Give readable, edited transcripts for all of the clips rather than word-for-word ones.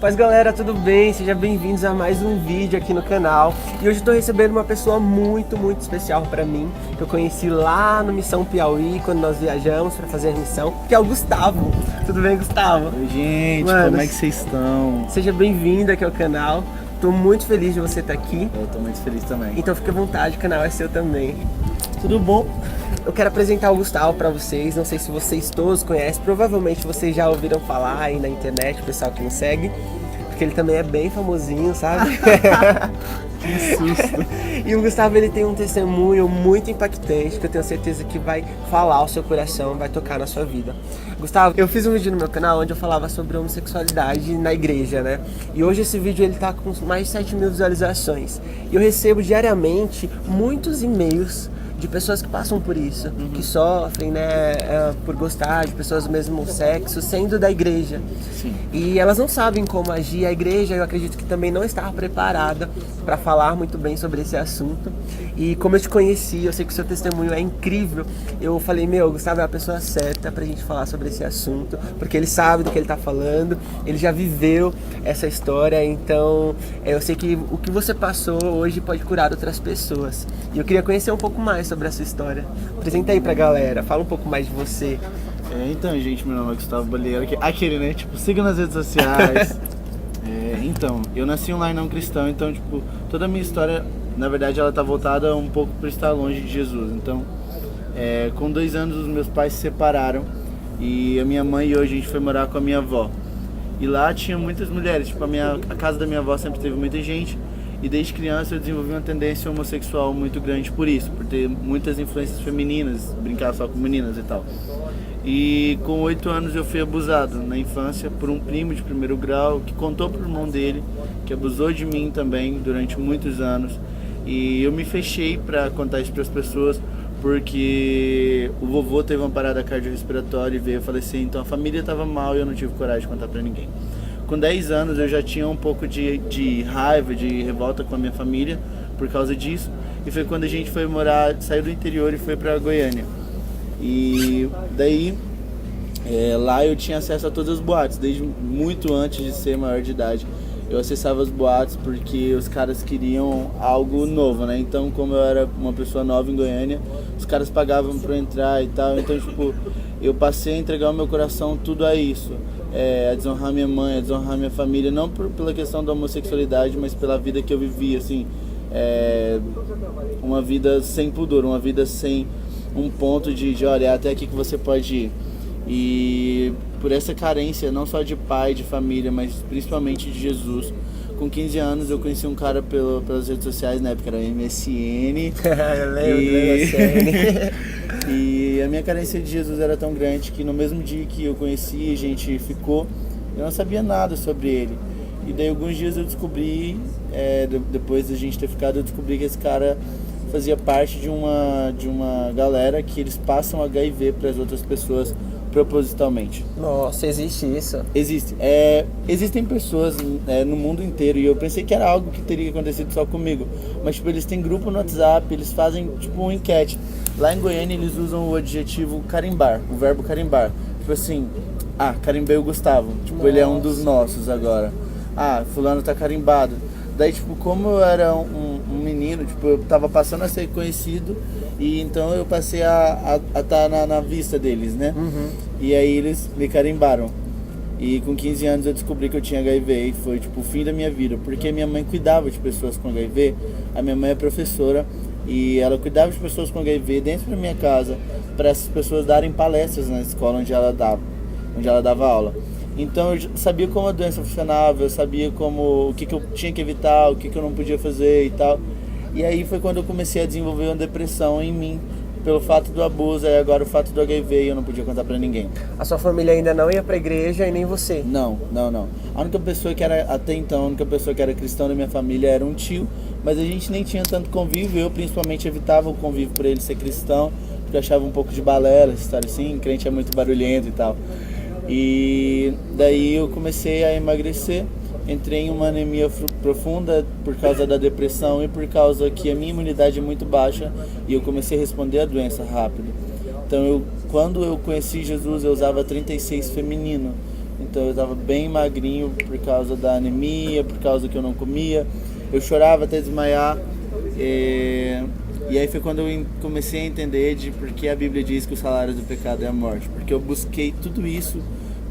Mas galera, tudo bem? Sejam bem-vindos a mais um vídeo aqui no canal. E hoje eu tô recebendo uma pessoa muito especial pra mim, que eu conheci lá no Missão Piauí, quando nós viajamos pra fazer a missão, que é o Gustavo. Tudo bem, Gustavo? Oi, gente, Mano, como é que vocês estão? Seja bem-vindo aqui ao canal. Tô muito feliz de você estar aqui. Eu tô muito feliz também. Então fique à vontade, o canal é seu também. Tudo bom? Eu quero apresentar o Gustavo pra vocês, não sei se vocês todos conhecem, provavelmente vocês já ouviram falar aí na internet, o pessoal que nos segue, porque ele também é bem famosinho, sabe? Que susto! E o Gustavo, ele tem um testemunho muito impactante, que eu tenho certeza que vai falar ao seu coração, vai tocar na sua vida. Gustavo, eu fiz um vídeo no meu canal onde eu falava sobre homossexualidade na igreja, né? E hoje esse vídeo ele tá com mais de 7 mil visualizações. E eu recebo diariamente muitos e-mails de pessoas que passam por isso, que sofrem, né, por gostar de pessoas do mesmo sexo, sendo da igreja. Sim. E elas não sabem como agir. A igreja, eu acredito que também não estava preparada para falar muito bem sobre esse assunto. E como eu te conheci, eu sei que o seu testemunho é incrível, eu falei, Gustavo é a pessoa certa pra gente falar sobre esse assunto, porque ele sabe do que ele tá falando, ele já viveu essa história, então eu sei que o que você passou hoje pode curar outras pessoas. E eu queria conhecer um pouco mais sobre a sua história. Apresenta aí pra galera, fala um pouco mais de você. Então, gente, meu nome é Gustavo Balieiro, aquele, né, siga nas redes sociais. Então, eu nasci um lar não cristão, então, toda a minha história, na verdade, ela tá voltada um pouco para estar longe de Jesus. Então, com 2 anos, os meus pais se separaram e a minha mãe e hoje a gente foi morar com a minha avó. E lá tinha muitas mulheres, a casa da minha avó sempre teve muita gente. E desde criança eu desenvolvi uma tendência homossexual muito grande por isso, por ter muitas influências femininas, brincar só com meninas e tal. E com 8 anos eu fui abusado na infância por um primo de primeiro grau que contou pro irmão dele, que abusou de mim também durante muitos anos. E eu me fechei para contar isso para as pessoas, porque o vovô teve uma parada cardiorrespiratória e veio falecer, então a família estava mal e eu não tive coragem de contar para ninguém. Com 10 anos eu já tinha um pouco de raiva, de revolta com a minha família por causa disso. E foi quando a gente foi morar, saiu do interior e foi para Goiânia. E daí lá eu tinha acesso a todas as boates, desde muito antes de ser maior de idade. Eu acessava as boates porque os caras queriam algo novo, né? Então, como eu era uma pessoa nova em Goiânia, os caras pagavam pra eu entrar e tal. Então, eu passei a entregar o meu coração tudo a isso. A desonrar minha mãe, a desonrar minha família, não pela questão da homossexualidade, mas pela vida que eu vivi, assim. Uma vida sem pudor, uma vida sem um ponto de olha, até aqui que você pode ir. E por essa carência, não só de pai, de família, mas principalmente de Jesus, com 15 anos eu conheci um cara pelas redes sociais, na época era MSN. Eu lembro. E a minha carência de Jesus era tão grande que no mesmo dia que eu conheci, a gente ficou, eu não sabia nada sobre ele. E daí alguns dias eu descobri, depois da gente ter ficado, eu descobri que esse cara fazia parte de uma galera que eles passam HIV para as outras pessoas propositalmente. Nossa, existe isso? Existe. Existem pessoas no mundo inteiro e eu pensei que era algo que teria acontecido só comigo. Mas eles têm grupo no WhatsApp, eles fazem uma enquete. Lá em Goiânia eles usam o adjetivo carimbar, o verbo carimbar. Carimbei o Gustavo. Ele é um dos nossos agora. Fulano tá carimbado. Daí, como eu era um menino, eu tava passando a ser conhecido e então eu passei a estar na vista deles, né? Uhum. E aí eles me carimbaram. E com 15 anos eu descobri que eu tinha HIV e foi, o fim da minha vida. Porque minha mãe cuidava de pessoas com HIV, a minha mãe é professora e ela cuidava de pessoas com HIV dentro da minha casa para essas pessoas darem palestras na escola onde ela dava aula. Então eu sabia como a doença funcionava, eu sabia o que eu tinha que evitar, o que eu não podia fazer e tal. E aí foi quando eu comecei a desenvolver uma depressão em mim, pelo fato do abuso, e agora o fato do HIV e eu não podia contar pra ninguém. A sua família ainda não ia pra igreja e nem você? Não. A única pessoa que era, até então, a única pessoa que era cristã da minha família era um tio, mas a gente nem tinha tanto convívio, eu principalmente evitava o convívio por ele ser cristão, porque eu achava um pouco de balela, essa história assim, crente é muito barulhento e tal. E daí eu comecei a emagrecer, entrei em uma anemia profunda por causa da depressão e por causa que a minha imunidade é muito baixa e eu comecei a responder à doença rápido. Então quando eu conheci Jesus eu usava 36 feminino Então eu tava bem magrinho por causa da anemia, por causa que eu não comia. Eu chorava até desmaiar. E aí foi quando eu comecei a entender de por que a Bíblia diz que o salário do pecado é a morte. Porque eu busquei tudo isso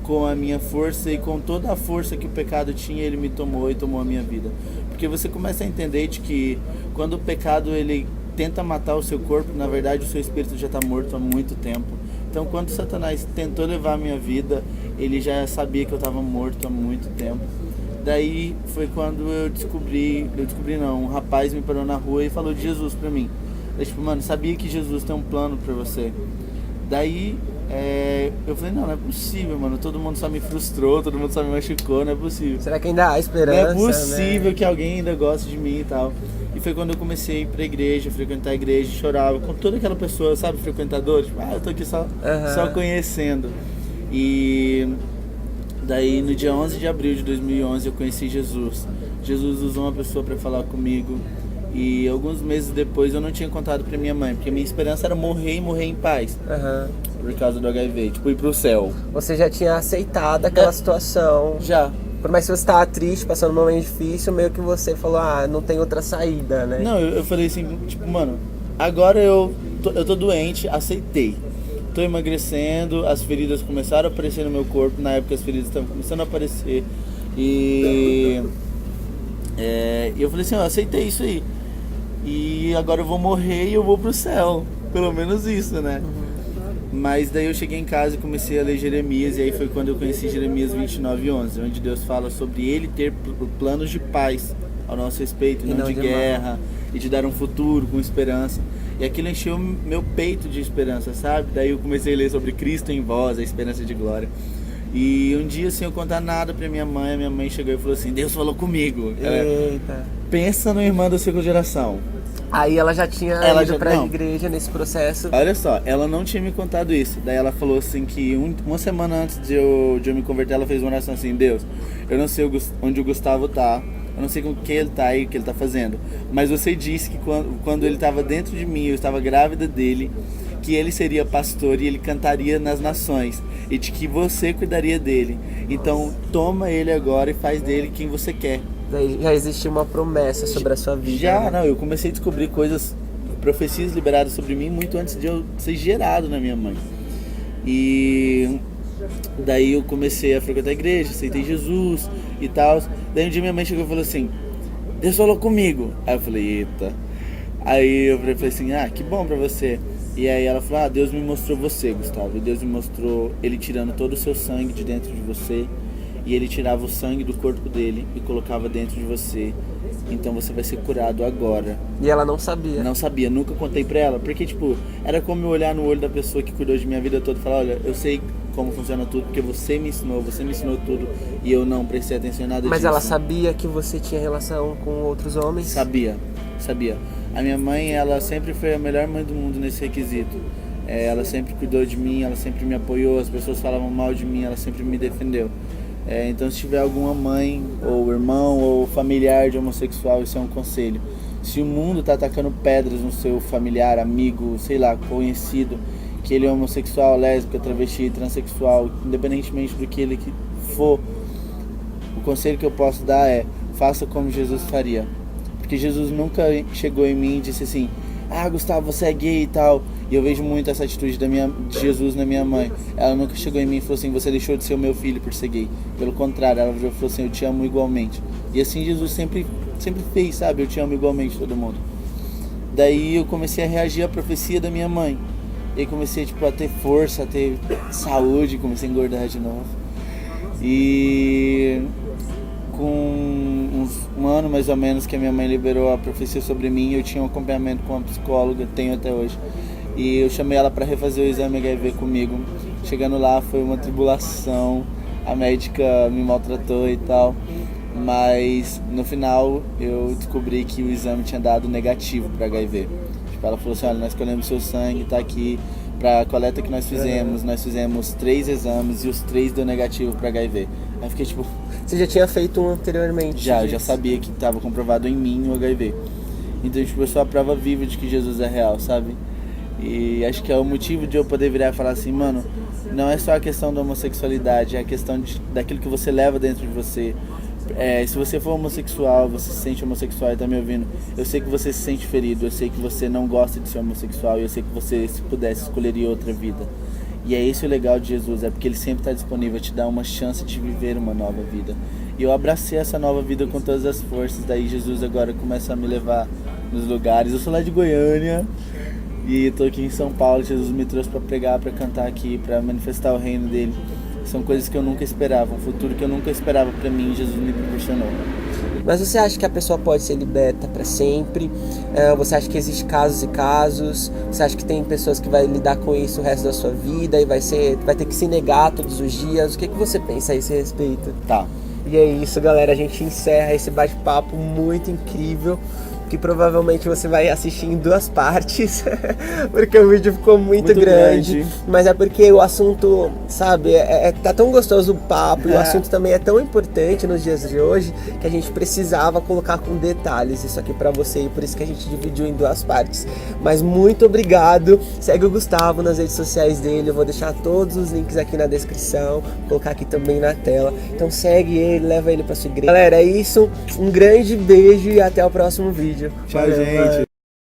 com a minha força e com toda a força que o pecado tinha, ele me tomou e tomou a minha vida. Porque você começa a entender de que quando o pecado ele tenta matar o seu corpo, na verdade o seu espírito já está morto há muito tempo. Então quando Satanás tentou levar a minha vida, ele já sabia que eu estava morto há muito tempo. Daí foi quando eu descobri não, um rapaz me parou na rua e falou de Jesus pra mim. Eu tipo, mano, sabia que Jesus tem um plano pra você. Daí eu falei, não é possível, mano, todo mundo só me frustrou, todo mundo só me machucou, não é possível. Será que ainda há esperança? Não é possível, né? Que alguém ainda goste de mim e tal. E foi quando eu comecei a ir pra igreja, frequentar a igreja, chorava com toda aquela pessoa, sabe, frequentador, tipo, eu tô aqui só conhecendo. E daí no dia 11 de abril de 2011 eu conheci Jesus. Jesus usou uma pessoa pra falar comigo. E alguns meses depois eu não tinha contado pra minha mãe, porque minha esperança era morrer e morrer em paz. Por causa do HIV, tipo, ir pro céu. Você já tinha aceitado aquela situação. Já. Por mais que você estava triste, passando um momento difícil, meio que você falou, não tem outra saída, né? Não, eu falei assim, tipo, mano, agora eu tô doente, aceitei. Tô emagrecendo, as feridas começaram a aparecer no meu corpo, na época as feridas estavam começando a aparecer. E eu falei assim, eu aceitei isso aí. E agora eu vou morrer e eu vou pro céu. Pelo menos isso, né? Mas daí eu cheguei em casa e comecei a ler Jeremias, e aí foi quando eu conheci Jeremias 29:11, onde Deus fala sobre ele ter planos de paz ao nosso respeito, e não de guerra, e de dar um futuro com esperança. E aquilo encheu meu peito de esperança, sabe? Daí eu comecei a ler sobre Cristo em vós, a esperança de glória. E um dia, sem eu contar nada pra minha mãe, a minha mãe chegou e falou assim, Deus falou comigo. Eita. Pensa no irmão da segunda geração. Aí ela já tinha ido pra igreja nesse processo. Olha só, ela não tinha me contado isso. Daí ela falou assim que uma semana antes de eu me converter, ela fez uma oração assim, Deus, eu não sei onde o Gustavo tá, eu não sei com quem ele tá e o que ele tá fazendo, mas você disse que quando ele tava dentro de mim, eu estava grávida dele, que ele seria pastor e ele cantaria nas nações, e de que você cuidaria dele. Então toma ele agora e faz dele quem você quer. Daí já existia uma promessa sobre a sua vida. Já, né? não, eu comecei a descobrir coisas, profecias liberadas sobre mim muito antes de eu ser gerado na minha mãe. E daí eu comecei a frequentar a igreja, aceitei Jesus e tal. Daí um dia minha mãe chegou e falou assim, Deus falou comigo. Aí eu falei, eita. Aí eu falei assim, que bom pra você. E aí ela falou, Deus me mostrou você, Gustavo. E Deus me mostrou ele tirando todo o seu sangue de dentro de você. E ele tirava o sangue do corpo dele e colocava dentro de você. Então você vai ser curado agora. E ela não sabia? Não sabia, nunca contei pra ela. Porque, tipo, era como eu olhar no olho da pessoa que cuidou de minha vida toda e falar, olha, eu sei como funciona tudo, porque você me ensinou tudo e eu não prestei atenção em nada disso. Mas ela sabia que você tinha relação com outros homens? Sabia. A minha mãe, ela sempre foi a melhor mãe do mundo nesse requisito. Ela sempre cuidou de mim, ela sempre me apoiou, as pessoas falavam mal de mim, ela sempre me defendeu. Então se tiver alguma mãe, ou irmão, ou familiar de homossexual, isso é um conselho. Se o mundo tá atacando pedras no seu familiar, amigo, sei lá, conhecido, que ele é homossexual, lésbica, travesti, transexual, independentemente do que ele for, o conselho que eu posso dar é, faça como Jesus faria. Porque Jesus nunca chegou em mim e disse assim, Gustavo, você é gay e tal. E eu vejo muito essa atitude de Jesus na minha mãe. Ela nunca chegou em mim e falou assim, você deixou de ser o meu filho por ser gay. Pelo contrário, ela falou assim, eu te amo igualmente. E assim Jesus sempre fez, sabe? Eu te amo igualmente todo mundo. Daí eu comecei a reagir à profecia da minha mãe. E aí comecei a ter força, a ter saúde, comecei a engordar de novo. E com um ano mais ou menos que a minha mãe liberou a profecia sobre mim, eu tinha um acompanhamento com uma psicóloga, tenho até hoje. E eu chamei ela para refazer o exame HIV comigo. Chegando lá foi uma tribulação, a médica me maltratou e tal. Mas no final eu descobri que o exame tinha dado negativo para HIV. Tipo, ela falou assim, olha, nós colhemos seu sangue, tá aqui. Para a coleta que nós fizemos 3 exames e os 3 deu negativo para HIV. Aí eu fiquei tipo... Você já tinha feito um anteriormente? Eu já sabia que estava comprovado em mim o HIV. Então, tipo, eu sou a prova viva de que Jesus é real, sabe? E acho que é o motivo de eu poder virar e falar assim, mano, não é só a questão da homossexualidade, é a questão daquilo que você leva dentro de você. Se você for homossexual, você se sente homossexual e tá me ouvindo, eu sei que você se sente ferido, eu sei que você não gosta de ser homossexual, e eu sei que você, se pudesse, escolheria outra vida. E é esse o legal de Jesus, é porque ele sempre está disponível a te dar uma chance de viver uma nova vida. E eu abracei essa nova vida com todas as forças, daí Jesus agora começa a me levar nos lugares. Eu sou lá de Goiânia e tô aqui em São Paulo, Jesus me trouxe para pregar, para cantar aqui, para manifestar o reino dele. São coisas que eu nunca esperava, um futuro que eu nunca esperava para mim, Jesus me proporcionou. Mas você acha que a pessoa pode ser liberta para sempre? Você acha que existem casos e casos? Você acha que tem pessoas que vai lidar com isso o resto da sua vida e vai ter que se negar todos os dias? O que você pensa a esse respeito? Tá. E é isso, galera, a gente encerra esse bate-papo muito incrível, que provavelmente você vai assistir em 2 partes, porque o vídeo ficou muito grande, mas é porque o assunto, sabe, tá tão gostoso o papo, e o assunto também é tão importante nos dias de hoje, que a gente precisava colocar com detalhes isso aqui pra você, e por isso que a gente dividiu em 2 partes. Mas muito obrigado, segue o Gustavo nas redes sociais dele, eu vou deixar todos os links aqui na descrição, vou colocar aqui também na tela, então segue ele, leva ele pra sua igreja. Galera, é isso, um grande beijo e até o próximo vídeo. Tchau, gente.